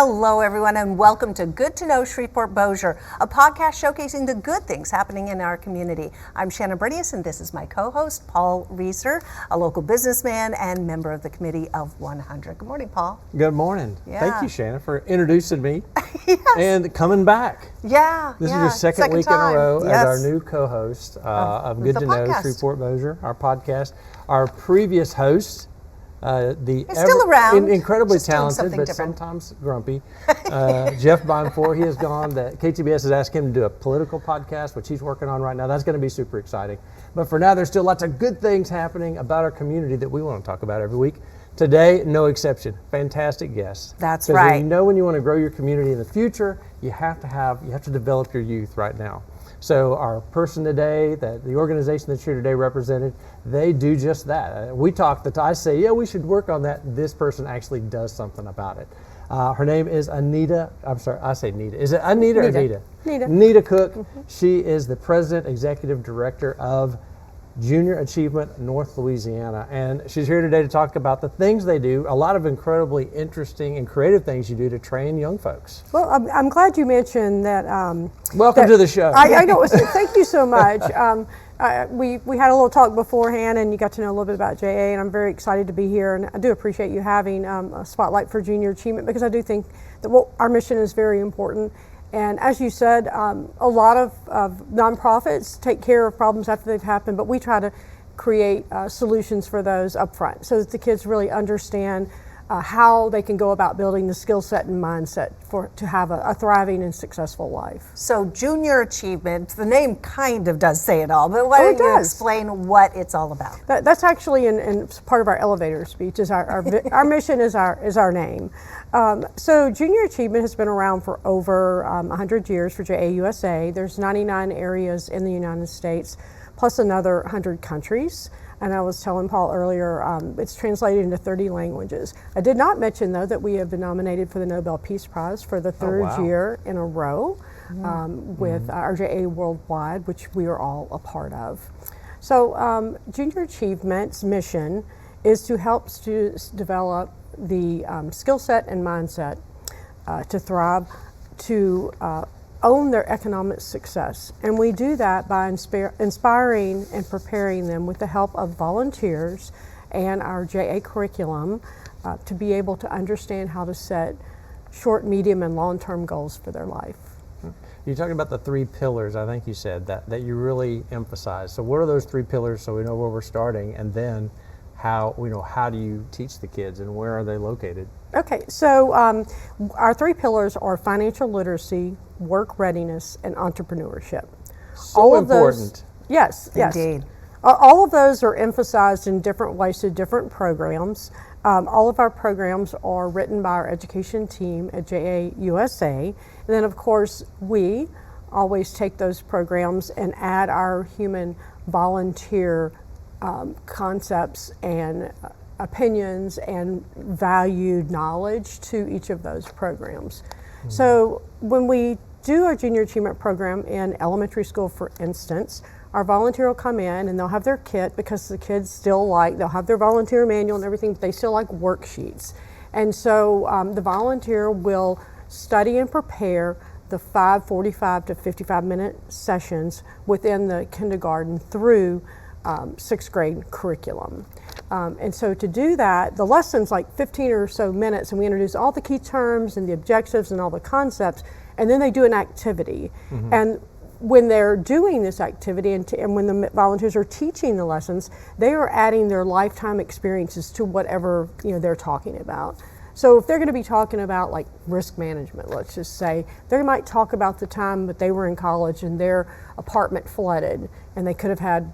Hello, everyone, and welcome to Good to Know Shreveport-Bossier, a podcast showcasing the good things happening in our community. I'm Shannon Bridius, and this is my co-host, Paul Reeser, a local businessman and member of the Committee of 100. Good morning, Paul. Good morning. Yeah. Thank you, Shannon, for introducing me Yes. and coming back. Yeah. This is your second week time. in a row Yes. as our new co-host of Good the to Know podcast. Shreveport-Bossier, our podcast. Our previous host, still around. incredibly Just doing talented, something but different. sometimes grumpy, Jeff Bonfor. He has gone. KTBS has asked him to do a political podcast, which he's working on right now. That's going to be super exciting. But for now, there's still lots of good things happening about our community that we want to talk about every week. Today, no exception. Fantastic guests. That's 'Cause right. you know, when you want to grow your community in the future, you have to develop your youth right now. So our person today, the organization that's here today represented, they do just that. We talk. I say, yeah, we should work on that. This person actually does something about it. Her name is Anita. I'm sorry, I say Nita. Is it Anita or Nita? Nita. Nita Cook. Mm-hmm. She is the president, executive director of Junior Achievement North Louisiana, and she's here today to talk about the things they do, a lot of incredibly interesting and creative things you do to train young folks. Well, I'm glad you mentioned that. Welcome to the show. I know. Thank you so much. We had a little talk beforehand, and you got to know a little bit about JA, and I'm very excited to be here, and I do appreciate you having a spotlight for junior achievement, because I do think that our mission is very important. And as you said, a lot of nonprofits take care of problems after they've happened, but we try to create solutions for those up front so that the kids really understand how they can go about building the skill set and mindset to have a thriving and successful life. So Junior Achievement, the name kind of does say it all, but why don't you explain what it's all about? That's actually in part of our elevator speech. Is our mission is our name. So Junior Achievement has been around for over 100 years for JAUSA. There's 99 areas in the United States, plus another 100 countries. And I was telling Paul earlier, it's translated into 30 languages. I did not mention, though, that we have been nominated for the Nobel Peace Prize for the third year in a row with our JA Worldwide, which we are all a part of. So Junior Achievement's mission is to help students develop the skill set and mindset to thrive, to own their economic success. And we do that by inspiring and preparing them with the help of volunteers and our JA curriculum to be able to understand how to set short, medium, and long-term goals for their life. You're talking about the three pillars, I think you said, that you really emphasize. So what are those three pillars so we know where we're starting, and then how do you teach the kids and where are they located? Okay, so our three pillars are financial literacy, work readiness, and entrepreneurship. So all of important. Those, yes. Indeed. All of those are emphasized in different ways through different programs. All of our programs are written by our education team at JAUSA. And then, of course, we always take those programs and add our human volunteer concepts and opinions and valued knowledge to each of those programs. Mm-hmm. So when we do our Junior Achievement program in elementary school, for instance, our volunteer will come in and they'll have their kit, because the kids they'll have their volunteer manual and everything, but they still like worksheets. And so the volunteer will study and prepare the 45 to 55-minute sessions within the kindergarten through sixth grade curriculum. And so to do that, the lesson's like 15 or so minutes, and we introduce all the key terms and the objectives and all the concepts, and then they do an activity. Mm-hmm. And when they're doing this activity and when the volunteers are teaching the lessons, they are adding their lifetime experiences to whatever they're talking about. So if they're going to be talking about like risk management, let's just say, they might talk about the time that they were in college and their apartment flooded and they could have had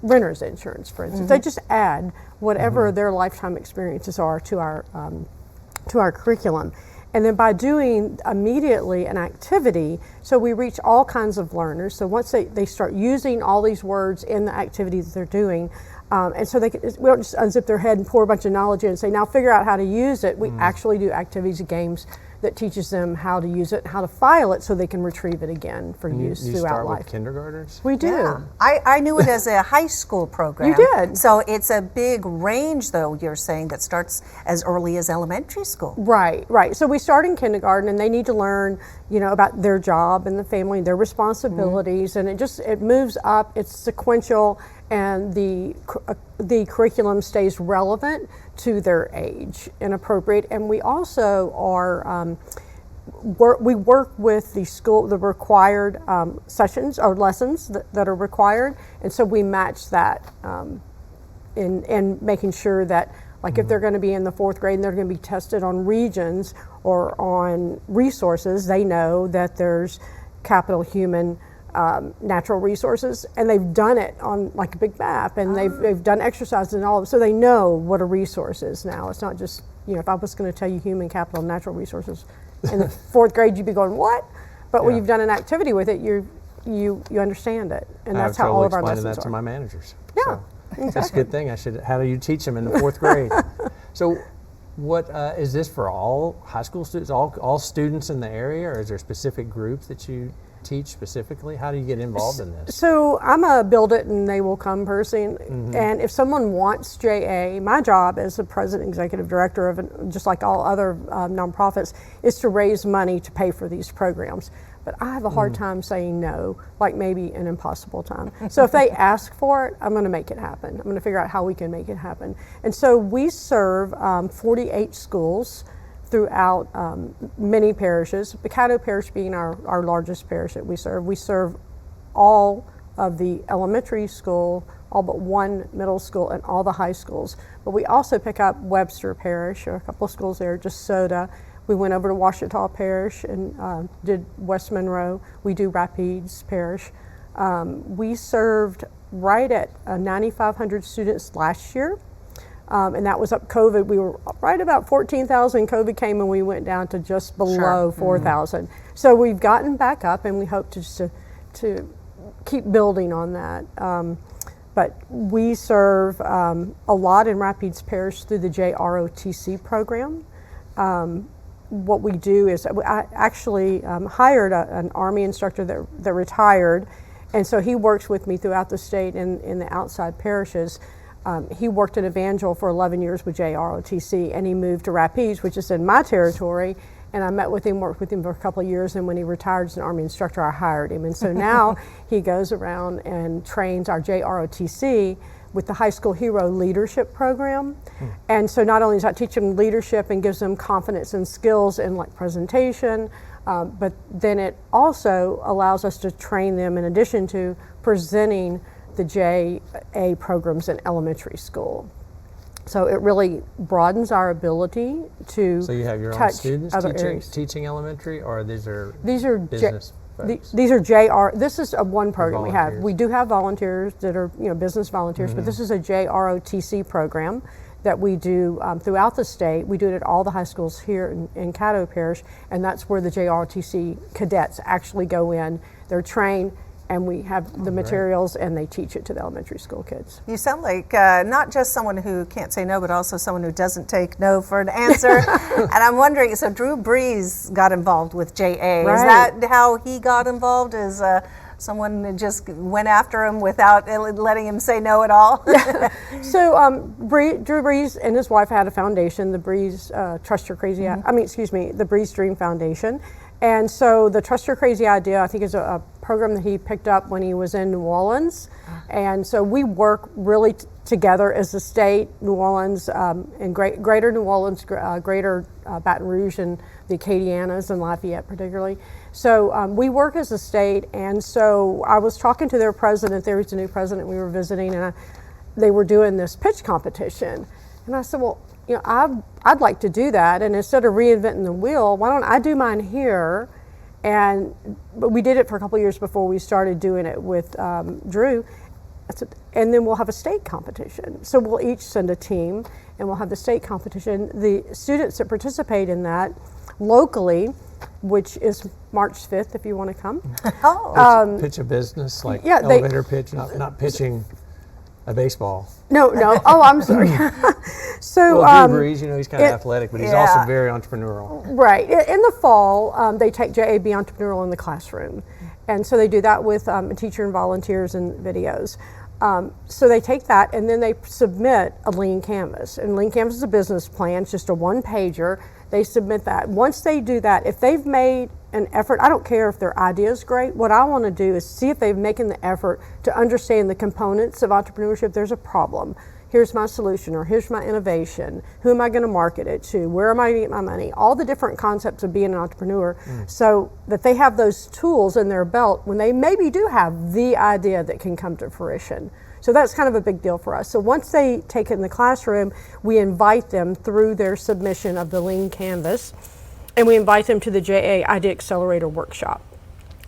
renter's insurance, for instance. Mm-hmm. They just add whatever their lifetime experiences are to our curriculum. And then by doing immediately an activity, so we reach all kinds of learners. So once they start using all these words in the activities that they're doing, and so we don't just unzip their head and pour a bunch of knowledge in and say, now figure out how to use it. We actually do activities and games that teaches them how to use it, how to file it so they can retrieve it again for use you throughout start life. with kindergartners? We do. Yeah. I knew it as a high school program. You did. So it's a big range, though, you're saying, that starts as early as elementary school. Right. So we start in kindergarten, and they need to learn, about their job and the family, their responsibilities, and it moves up. It's sequential, and the curriculum stays relevant to their age and appropriate. And we also are we work with the required sessions or lessons that are required, and so we match that in making sure that, like, if they're going to be in the 4th grade and they're going to be tested on regions or on resources, they know that there's capital human natural resources, and they've done it on like a big map, and they've done exercises and all of it, so they know what a resource is now. It's not just, if I was going to tell you human capital and natural resources in the 4th grade, you'd be going, what? But when you've done an activity with it, you understand it, and that's how all of our lessons are. I have trouble explaining that to my managers. Yeah, so exactly. That's a good thing. How do you teach them in the 4th grade? So what is this for all high school students, all students in the area, or is there specific groups that you teach specifically? How do you get involved in this? So I'm a build it and they will come person. And if someone wants JA, my job as the president executive director of just like all other nonprofits is to raise money to pay for these programs. But I have a hard time saying no, like maybe an impossible time. So if they ask for it, I'm going to make it happen. I'm going to figure out how we can make it happen. And so we serve 48 schools throughout many parishes, Caddo Parish being our largest parish that we serve. We serve all of the elementary school, all but one middle school, and all the high schools. But we also pick up Webster Parish, or a couple of schools there, just Soda. We went over to Ouachita Parish and did West Monroe. We do Rapides Parish. We served right at 9,500 students last year. And that was up COVID. We were right about 14,000. COVID came and we went down to just below 4,000. So we've gotten back up, and we hope to keep building on that. But we serve a lot in Rapides Parish through the JROTC program. What we do is I actually hired an Army instructor that retired, and so he works with me throughout the state in the outside parishes. He worked in Evangel for 11 years with JROTC, and he moved to Rapides, which is in my territory, and I met with him, worked with him for a couple of years, and when he retired as an Army instructor, I hired him. And so now he goes around and trains our JROTC with the High School Hero Leadership Program. And so not only does that teach them leadership and gives them confidence and skills in like presentation, but then it also allows us to train them in addition to presenting the JA programs in elementary school. So it really broadens our ability to So you have your own touch students other areas. teaching elementary, or these are These business folks? these are JR. This is one program we have. volunteers. We do have volunteers that are business volunteers, but this is a JROTC program that we do throughout the state. We do it at all the high schools here in Caddo Parish, and that's where the JROTC cadets actually go in. They're trained, and we have the materials, and they teach it to the elementary school kids. You sound like not just someone who can't say no, but also someone who doesn't take no for an answer. And I'm wondering, so Drew Breeze got involved with JA. Right. Is that how he got involved? Is someone that just went after him without letting him say no at all? So Drew Breeze and his wife had a foundation, the Breeze Trust Your Crazy, the Breeze Dream Foundation. And so the Trust Your Crazy Idea, I think, is a program that he picked up when he was in New Orleans. And so we work really together as a state, New Orleans, and greater New Orleans, greater Baton Rouge, and the Acadianas and Lafayette particularly. So we work as a state, and so I was talking to their president. There was a new president we were visiting, and they were doing this pitch competition. And I said, well, I'd like to do that, and instead of reinventing the wheel, why don't I do mine here? But we did it for a couple of years before we started doing it with Drew. I said, and then we'll have a state competition. So we'll each send a team, and we'll have the state competition. The students that participate in that locally, which is March 5th, if you want to come. Oh. Pitch a business, like yeah, elevator pitch, not pitching a baseball. No. Oh, I'm sorry. So, Well, Drew Brees, he's kind of athletic, but he's also very entrepreneurial. Right. In the fall, they take JAB Entrepreneurial in the classroom. And so they do that with a teacher and volunteers and videos. So they take that and then they submit a lean canvas. And lean canvas is a business plan. It's just a one-pager. They submit that. Once they do that, if they've made an effort, I don't care if their idea is great. What I want to do is see if they've making the effort to understand the components of entrepreneurship. There's a problem. Here's my solution, or here's my innovation. Who am I going to market it to? Where am I going to get my money? All the different concepts of being an entrepreneur, so that they have those tools in their belt when they maybe do have the idea that can come to fruition. So that's kind of a big deal for us. So once they take it in the classroom, we invite them through their submission of the lean canvas, and we invite them to the JA Idea Accelerator workshop.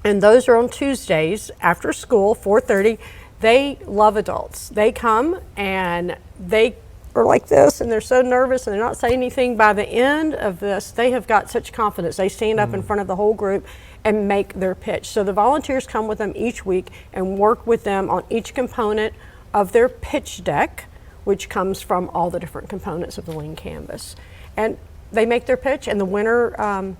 And those are on Tuesdays after school, 4:30. They love adults. They come and they are like this and they're so nervous and they're not saying anything. By the end of this, they have got such confidence. They stand up in front of the whole group and make their pitch. So the volunteers come with them each week and work with them on each component of their pitch deck, which comes from all the different components of the lean canvas. And they make their pitch, and the winner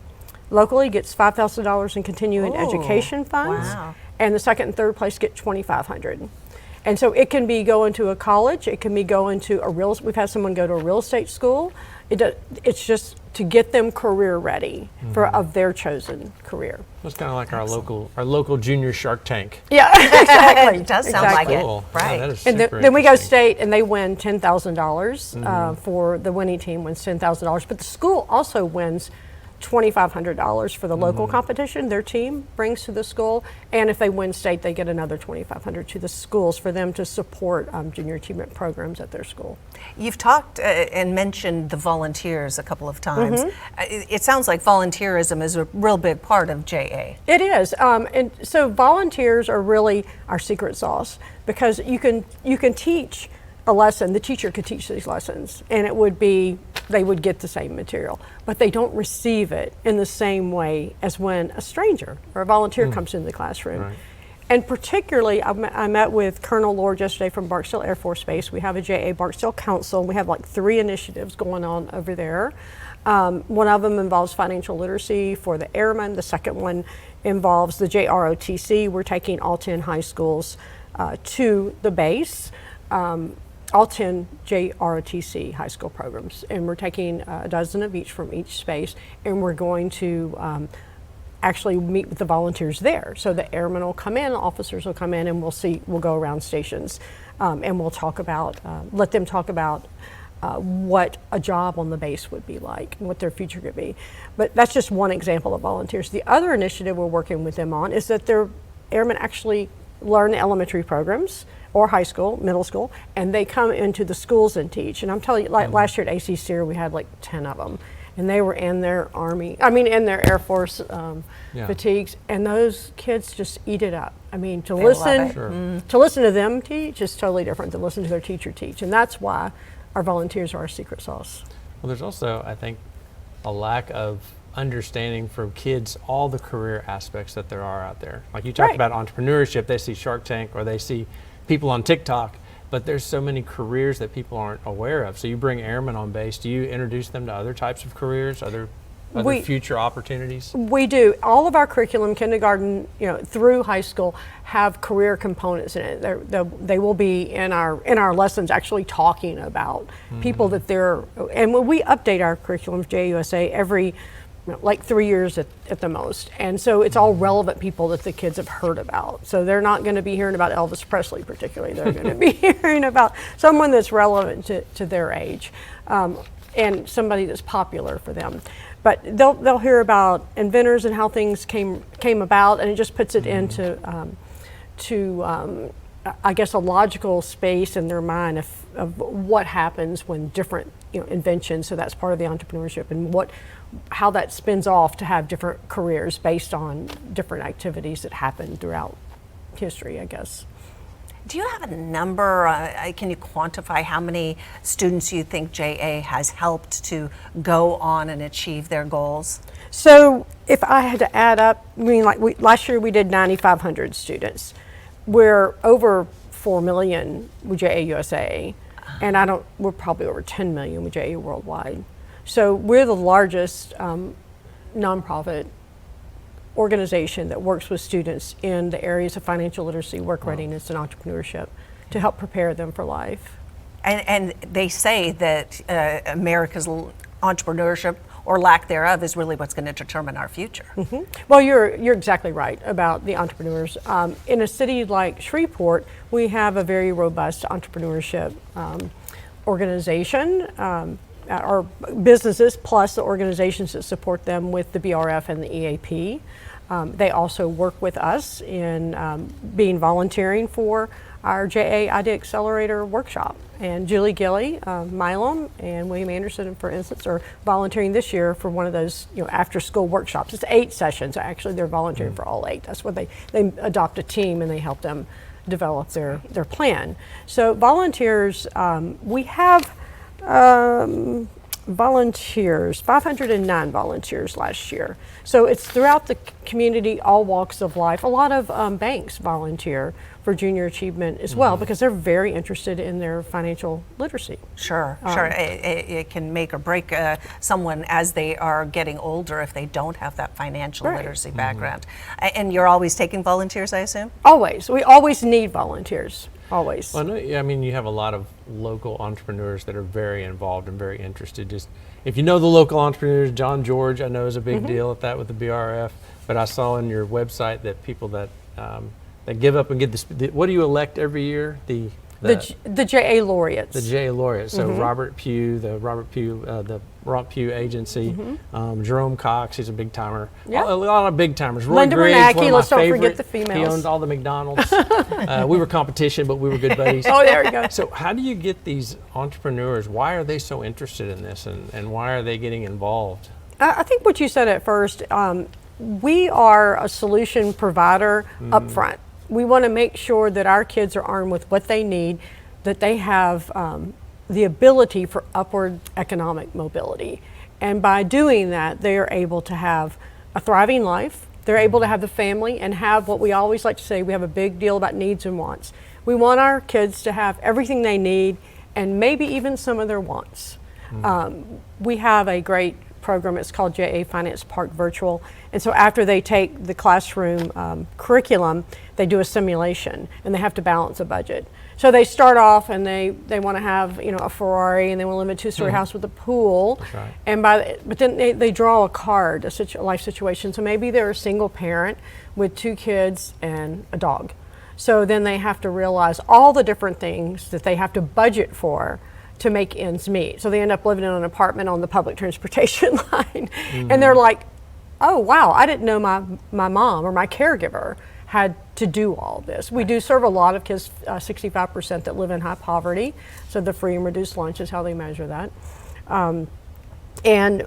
locally gets $5,000 in continuing education funds. Wow. And the second and third place get $2,500. And so it can be going to a college, it can be going to we've had someone go to a real estate school. It's just to get them career ready of their chosen career. It's kind of like our local junior Shark Tank. Yeah, exactly. It does sound like Cool. it. Right. Yeah, that is And super then we go interesting. state, and they win $10,000 for the winning team wins $10,000. But the school also wins $2,500 for the local competition their team brings to the school, and if they win state, they get another $2,500 to the schools for them to support junior achievement programs at their school. You've talked and mentioned the volunteers a couple of times. It sounds like volunteerism is a real big part of JA. It is, and so volunteers are really our secret sauce, because you can teach a lesson. The teacher could teach these lessons, and they would get the same material, but they don't receive it in the same way as when a stranger or a volunteer comes into the classroom. Right. And particularly, I met with Colonel Lord yesterday from Barksdale Air Force Base. We have a JA Barksdale Council, and we have like 3 initiatives going on over there. One of them involves financial literacy for the airmen. The second one involves the JROTC. We're taking all 10 high schools to the base. All 10 JROTC high school programs, and we're taking a dozen of each from each space, and we're going to actually meet with the volunteers there. So the airmen will come in, officers will come in, and we'll go around stations, and we'll talk about, let them talk about what a job on the base would be like and what their future could be. But that's just one example of volunteers. The other initiative we're working with them on is that their airmen actually learn the elementary programs or high school, middle school, and they come into the schools and teach. And I'm telling you, like last year at AC Sear, we had like 10 of them, and they were in their in their Air Force fatigues, and those kids just eat it up. I mean, to listen to them teach is totally different than listen to their teacher teach, and that's why our volunteers are our secret sauce. Well, there's also, I think, a lack of understanding from kids all the career aspects that there are out there. Like you talked about entrepreneurship, they see Shark Tank or they see people on TikTok, but there's so many careers that people aren't aware of. So you bring airmen on base. Do you introduce them to other types of careers, other future opportunities? We do. All of our curriculum, kindergarten, through high school, have career components in it. They will be in our lessons actually talking about people that and when we update our curriculum, JUSA, every like 3 years at the most. And so it's all relevant people that the kids have heard about. So they're not going to be hearing about Elvis Presley particularly. They're going to be hearing about someone that's relevant to their age, and somebody that's popular for them. But they'll hear about inventors and how things came about, and it just puts it into I guess a logical space in their mind of what happens when different inventions. So that's part of the entrepreneurship, and how that spins off to have different careers based on different activities that happen throughout history, I guess. Do you have a number? Can you quantify how many students you think JA has helped to go on and achieve their goals? So if I had to add up, last year we did 9,500 students. We're over 4 million with JA USA, and we're probably over 10 million with JA worldwide. So we're the largest nonprofit organization that works with students in the areas of financial literacy, work readiness, and entrepreneurship to help prepare them for life. And they say that America's entrepreneurship or lack thereof is really what's going to determine our future. Mm-hmm. Well, you're exactly right about the entrepreneurs. In a city like Shreveport, we have a very robust entrepreneurship organization, or businesses plus the organizations that support them with the BRF and the EAP. They also work with us in being volunteering for our JA Idea Accelerator workshop. And Julie Gilley, Milam, and William Anderson, for instance, are volunteering this year for one of those after school workshops. It's 8 sessions, actually. They're volunteering for all 8. That's what they adopt a team and they help them develop their plan. So volunteers, we have volunteers, 509 volunteers last year. So it's throughout the community, all walks of life. A lot of banks volunteer for junior achievement as well because they're very interested in their financial literacy. Sure. It can make or break someone as they are getting older if they don't have that financial literacy background. And you're always taking volunteers, I assume? Always. We always need volunteers. Always. Well, I mean, you have a lot of local entrepreneurs that are very involved and very interested. Just if you know the local entrepreneurs, John George, I know is a big deal at that with the BRF. But I saw on your website that people that give up and get this. What do you elect every year? The JA laureates. The JA laureates. So Robert Pugh, the Robert Pugh Agency, Jerome Cox, he's a big timer. Yeah. A lot of big timers. Roy Linda Griggs, Bernanke, one of my let's don't favorite. forget the females. He owned all the McDonald's. We were competition, but we were good buddies. Oh, there we go. So how do you get these entrepreneurs? Why are they so interested in this, and why are they getting involved? I think what you said at first, we are a solution provider up front. We want to make sure that our kids are armed with what they need, that they have the ability for upward economic mobility. And by doing that, they are able to have a thriving life. They're able to have the family and have what we always like to say, we have a big deal about needs and wants. We want our kids to have everything they need and maybe even some of their wants. We have a great program, it's called JA Finance Park Virtual. And so after they take the classroom curriculum, they do a simulation and they have to balance a budget. So they start off and they want to have a Ferrari and they want to live in a 2-story house with a pool. That's right. And but then they draw a card, a life situation. So maybe they're a single parent with 2 kids and a dog. So then they have to realize all the different things that they have to budget for to make ends meet. So they end up living in an apartment on the public transportation line. And they're like, oh wow, I didn't know my mom or my caregiver had to do all this. We do serve a lot of kids, 65% that live in high poverty. So the free and reduced lunch is how they measure that. And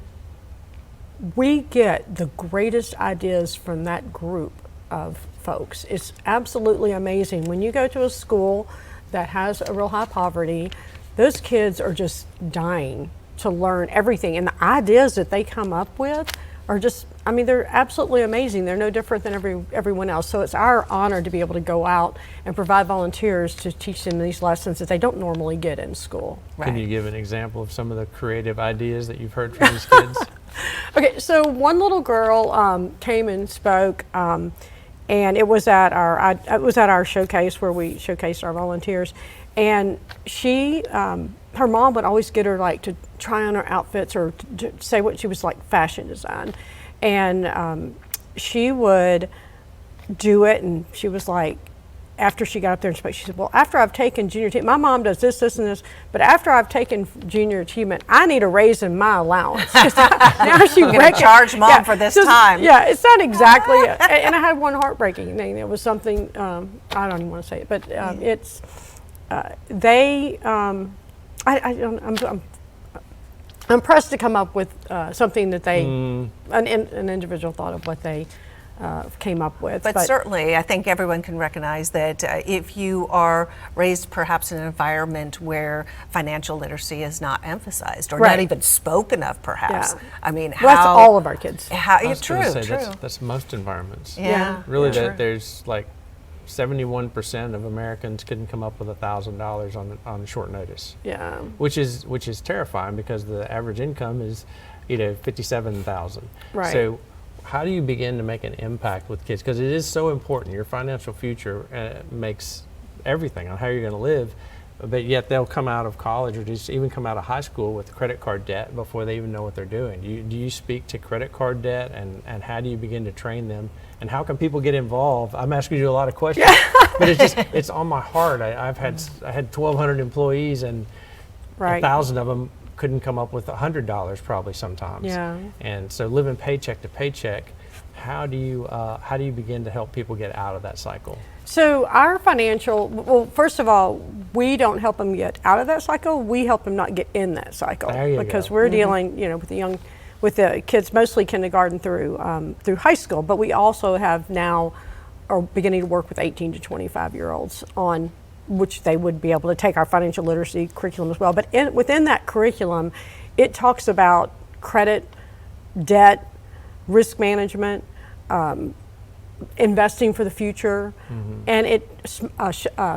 we get the greatest ideas from that group of folks. It's absolutely amazing. When you go to a school that has a real high poverty, those kids are just dying to learn everything. And the ideas that they come up with are just, they're absolutely amazing. They're no different than everyone else. So it's our honor to be able to go out and provide volunteers to teach them these lessons that they don't normally get in school. Right. Can you give an example of some of the creative ideas that you've heard from these kids? Okay, so one little girl came and spoke, and it was at our showcase where we showcased our volunteers. And she, her mom would always get her to try on her outfits or to say what she was fashion design. And she would do it, and she was after she got up there and spoke, she said, well, after I've taken junior achievement, my mom does this, this, and this, but after I've taken junior achievement, I need a raise in my allowance. Now she I'm going to charge mom for this time. Yeah, it's not exactly, and I had one heartbreaking thing. It was something, I don't even want to say it, but it's, I'm pressed to come up with something that they, an individual thought of what they came up with. But certainly, I think everyone can recognize that if you are raised perhaps in an environment where financial literacy is not emphasized or not even spoken of, perhaps. Yeah. That's all of our kids. True. That's most environments. Yeah. Really, true. there's 71% of Americans couldn't come up with $1,000 on short notice. Yeah. Which is terrifying because the average income is, 57,000. Right. So how do you begin to make an impact with kids? Because it is so important. Your financial future makes everything on how you're going to live. But yet they'll come out of college or just even come out of high school with credit card debt before they even know what they're doing. Do you speak to credit card debt, and how do you begin to train them? And how can people get involved? I'm asking you a lot of questions, but it's on my heart. I had 1,200 employees, and Right. 1,000 of them couldn't come up with $100 probably sometimes. Yeah. And so living paycheck to paycheck, how do you begin to help people get out of that cycle? So our well, first of all, we don't help them get out of that cycle. We help them not get in that cycle. There you because go. we're dealing, with the kids, mostly kindergarten through high school. But we also have now are beginning to work with 18 to 25-year-olds on which they would be able to take our financial literacy curriculum as well. But within that curriculum, it talks about credit, debt, risk management, investing for the future, and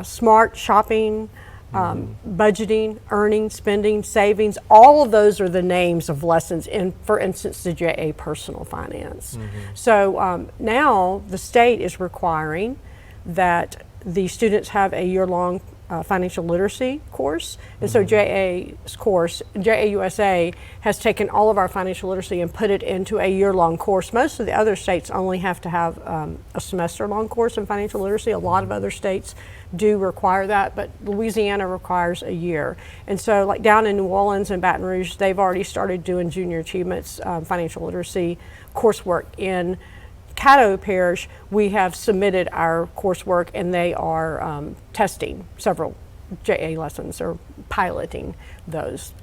smart shopping, budgeting, earning, spending, savings. All of those are the names of lessons in, for instance, the JA personal finance. So now the state is requiring that the students have a year-long financial literacy course. And so JA's course, JA USA, has taken all of our financial literacy and put it into a year-long course. Most of the other states only have to have a semester-long course in financial literacy. A lot of other states do require that, but Louisiana requires a year. And so like down in New Orleans and Baton Rouge, they've already started doing junior achievements financial literacy coursework. In Caddo Parish, we have submitted our coursework, and they are testing several JA lessons or piloting those.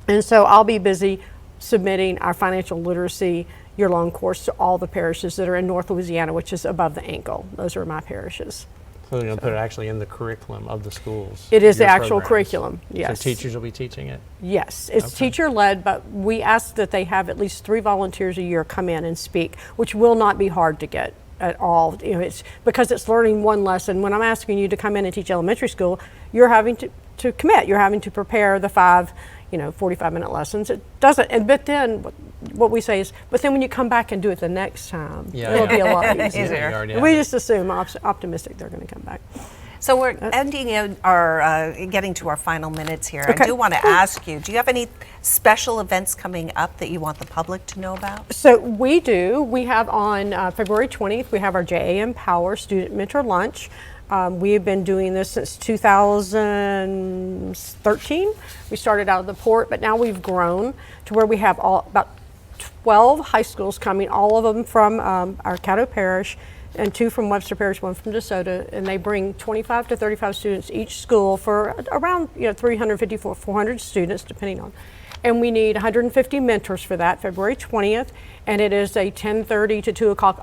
And so I'll be busy submitting our financial literacy year-long course to all the parishes that are in North Louisiana, which is above the ankle. Those are my parishes. So you're going to put it actually in the curriculum of the schools? It is the your actual programs. curriculum, yes. So teachers will be teaching it? Yes, it's teacher-led, but we ask that they have at least 3 volunteers a year come in and speak, which will not be hard to get at all. It's because it's learning one lesson. When I'm asking you to come in and teach elementary school, you're having to commit. You're having to prepare the 5, 45-minute lessons. It doesn't, but then what we say is, but then when you come back and do it the next time, it'll be a lot easier. We just assume optimistic they're going to come back. So we're getting to our final minutes here. Okay. I do want to ask you, do you have any special events coming up that you want the public to know about? So we do. We have on February 20th, we have our JA Empower Student Mentor Lunch. We have been doing this since 2013. We started out of the port, but now we've grown to where we have about 12 high schools coming, all of them from our Caddo Parish, and 2 from Webster Parish, 1 from DeSoto, and they bring 25 to 35 students each school for around 350 to 400 students, depending on. And we need 150 mentors for that, February 20th, and it is a 10:30 to 2 o'clock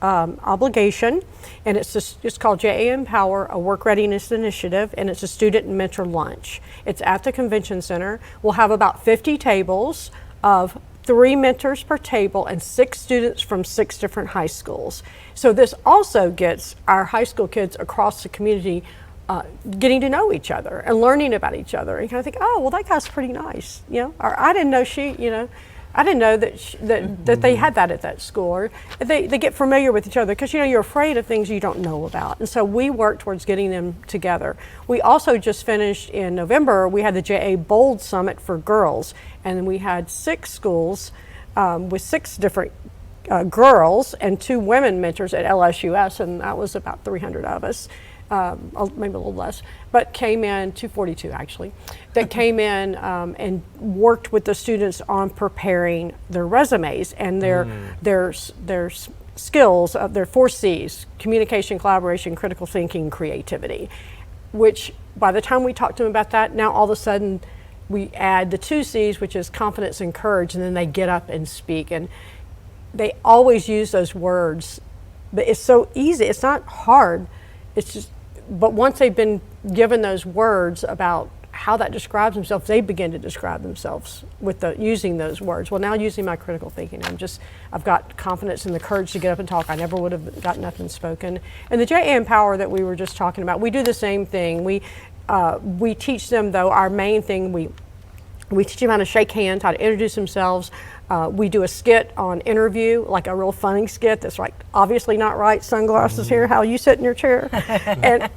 obligation, and it's called JA Empower, a work readiness initiative, and it's a student and mentor lunch. It's at the convention center. We'll have about 50 tables of 3 mentors per table and 6 students from 6 different high schools. So this also gets our high school kids across the community getting to know each other and learning about each other, and kind of think, oh, well, that guy's pretty nice, or I didn't know I didn't know that they had that at that school. Or they get familiar with each other because you're afraid of things you don't know about, and so we work towards getting them together. We also just finished in November. We had the JA Bold Summit for girls, and we had 6 schools with 6 different girls and 2 women mentors at LSUS, and that was about 300 of us. Maybe a little less, but came in, 242 actually, that came in and worked with the students on preparing their resumes and their skills of their 4 C's: communication, collaboration, critical thinking, creativity, which by the time we talked to them about that, now all of a sudden we add the 2 C's, which is confidence and courage, and then they get up and speak. And they always use those words, but it's so easy. It's not hard. It's just, but once they've been given those words about how that describes themselves, they begin to describe themselves with using those words. Well, now using my critical thinking, I've got confidence and the courage to get up and talk. I never would have got nothing spoken. And the JA Empower that we were just talking about, we do the same thing. We teach them, though, our main thing, we teach them how to shake hands, how to introduce themselves. We do a skit on interview, like a real funny skit that's like obviously not right. Sunglasses here, how you sit in your chair,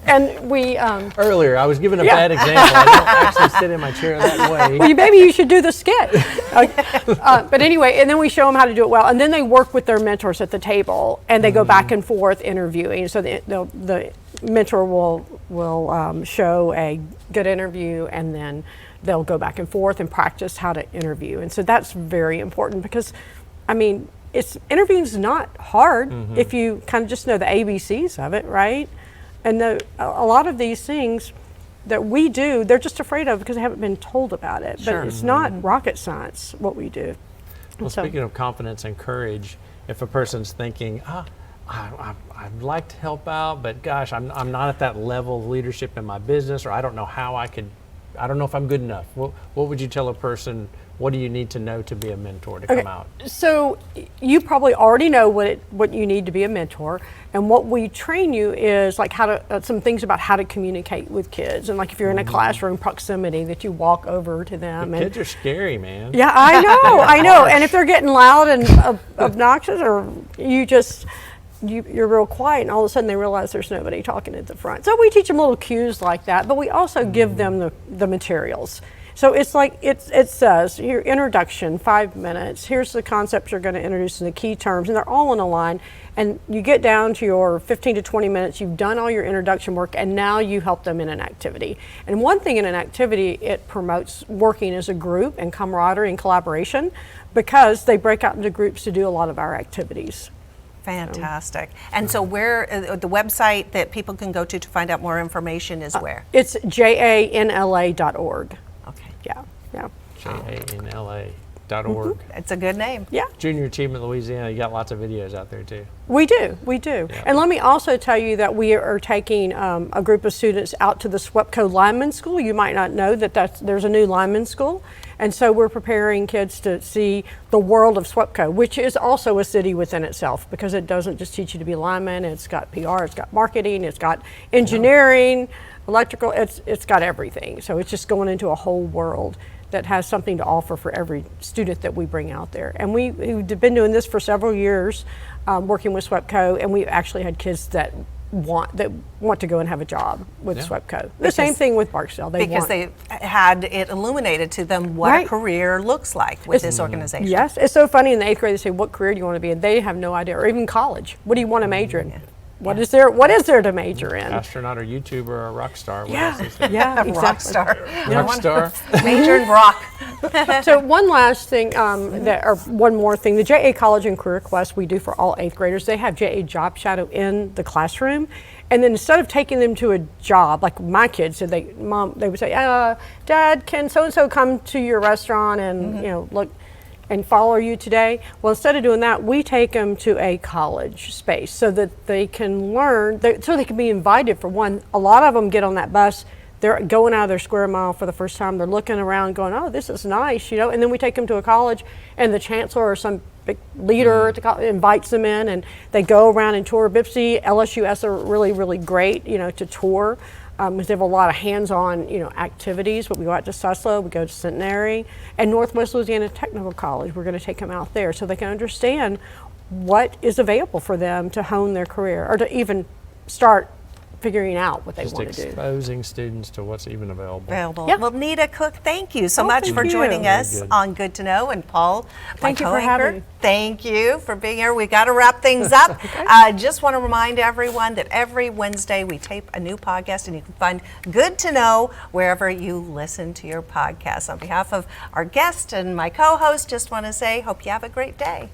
and we. Earlier, I was giving a bad example. I don't actually sit in my chair that way. Well, maybe you should do the skit. But anyway, and then we show them how to do it well, and then they work with their mentors at the table, and they go back and forth interviewing. So the mentor will show a good interview, and then they'll go back and forth and practice how to interview. And so that's very important because, I mean, interviewing is not hard if you kind of just know the ABCs of it, right? And a lot of these things that we do, they're just afraid of because they haven't been told about it. Sure. But it's not rocket science what we do. Well, speaking of confidence and courage, if a person's thinking, I'd like to help out, but gosh, I'm not at that level of leadership in my business, or I don't know how I don't know if I'm good enough. What would you tell a person? What do you need to know to be a mentor to come out? So you probably already know what you need to be a mentor, and what we train you is like how to some things about how to communicate with kids, and like if you're in a classroom, proximity, that you walk over to them. Kids are scary, man. Yeah, I know. And if they're getting loud and obnoxious, or you're real quiet, and all of a sudden they realize there's nobody talking at the front. So we teach them little cues like that, but we also give them the materials. So it's like, it says, your introduction, 5 minutes, here's the concepts you're going to introduce and the key terms, and they're all in a line. And you get down to your 15 to 20 minutes, you've done all your introduction work, and now you help them in an activity. And one thing in an activity, it promotes working as a group and camaraderie and collaboration, because they break out into groups to do a lot of our activities. Fantastic. And so where, the website that people can go to find out more information is where? It's janla.org. Okay. Yeah. janla.org. It's a good name. Yeah. Junior Achievement Louisiana, you got lots of videos out there too. We do. Yeah. And let me also tell you that we are taking a group of students out to the SWEPCO Lineman School. You might not know there's a new lineman school. And so we're preparing kids to see the world of SWEPCO, which is also a city within itself, because it doesn't just teach you to be lineman. It's got PR, it's got marketing, it's got engineering, electrical, it's got everything. So it's just going into a whole world that has something to offer for every student that we bring out there. And we've been doing this for several years, working with SWEPCO, and we've actually had kids that want to go and have a job with SWEPCO. The same thing with Barksdale. They had it illuminated to them what a career looks like with this organization. Yes, it's so funny in the 8th grade they say, what career do you want to be in? They have no idea, or even college. What do you want to major in? What is there to major in? Astronaut or YouTuber or a rock star. What else is there? Yeah, exactly. Rock star. Rock star. Major in rock. So one last thing, one more thing, the JA College and Career Quest we do for all 8th graders, they have JA Job Shadow in the classroom. And then instead of taking them to a job, like my kids said, they would say, Dad, can so-and-so come to your restaurant and look and follow you today? Well, instead of doing that, we take them to a college space so that they can learn, so they can be invited. For one, a lot of them get on that bus, they're going out of their square mile for the first time, they're looking around going, oh, this is nice, and then we take them to a college, and the chancellor or some big leader at the college invites them in, and they go around and tour Bipsy. LSUS are really, really great, to tour. Because they have a lot of hands-on, activities. But we go out to Suslo, we go to Centenary, and Northwest Louisiana Technical College. We're going to take them out there so they can understand what is available for them to hone their career, or to even start figuring out what they want to do. Just exposing students to what's even available. Yeah. Well, Nita Cook, thank you so much for joining us on Good to Know. And Paul, thank you for having me. Thank you for being here. We got to wrap things up. I just want to remind everyone that every Wednesday we tape a new podcast, and you can find Good to Know wherever you listen to your podcasts. On behalf of our guest and my co-host, just want to say, hope you have a great day.